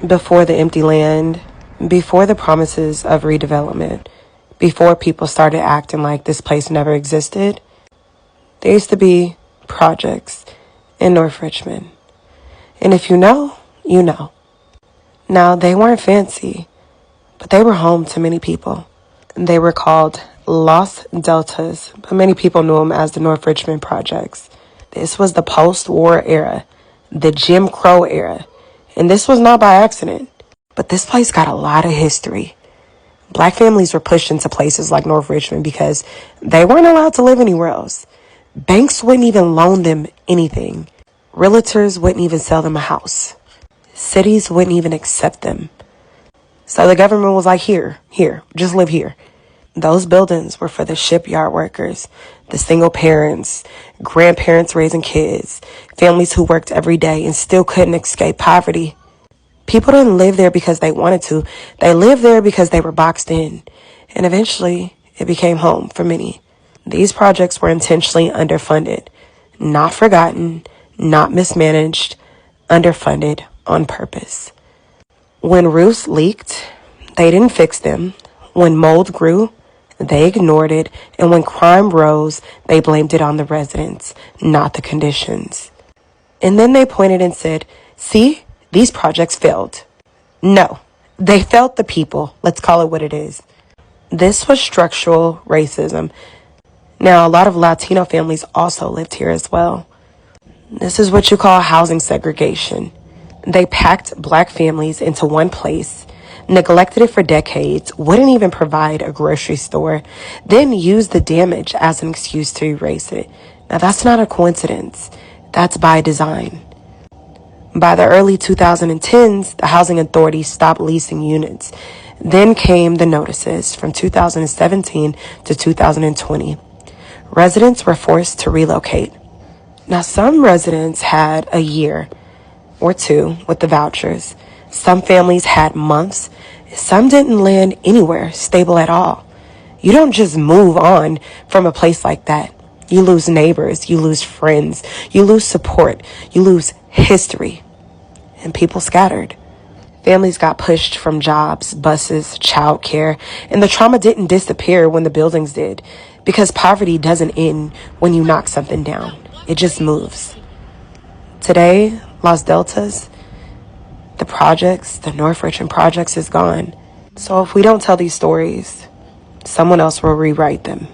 before the empty land, before the promises of redevelopment, before people started acting like this place never existed, there used to be projects in North Richmond. And if you know, you know. Now, they weren't fancy, but they were home to many people. They were called Los Deltas, but many people knew them as the North Richmond Projects. This was the post-war era, the Jim Crow era. And this was not by accident, but this place got a lot of history. Black families were pushed into places like North Richmond because they weren't allowed to live anywhere else. Banks wouldn't even loan them anything. Realtors wouldn't even sell them a house. Cities wouldn't even accept them. So the government was like, here, just live here. Those buildings were for the shipyard workers, the single parents, grandparents raising kids, families who worked every day and still couldn't escape poverty. People didn't live there because they wanted to. They lived there because they were boxed in. And eventually, it became home for many. These projects were intentionally underfunded, not forgotten, not mismanaged, underfunded on purpose. When roofs leaked, they didn't fix them. When mold grew, they ignored it. And when crime rose, they blamed it on the residents, not the conditions. And then they pointed and said, see, these projects failed. No, they failed the people. Let's call it what it is. This was structural racism. Now, a lot of Latino families also lived here as well. This is what you call housing segregation. They packed black families into one place, neglected it for decades, wouldn't even provide a grocery store, then used the damage as an excuse to erase it. Now, that's not a coincidence. That's by design. By the early 2010s, the Housing Authority stopped leasing units. Then came the notices from 2017 to 2020. Residents were forced to relocate. Now, some residents had a year or two with the vouchers. Some families had months. Some didn't land anywhere stable at all. You don't just move on from a place like that. You lose neighbors, you lose friends, you lose support, you lose history. And people scattered. Families got pushed from jobs, buses, childcare, and the trauma didn't disappear when the buildings did, because poverty doesn't end when you knock something down. It just moves. Today, Los Deltas, the projects, the North Richmond projects is gone. So if we don't tell these stories, someone else will rewrite them.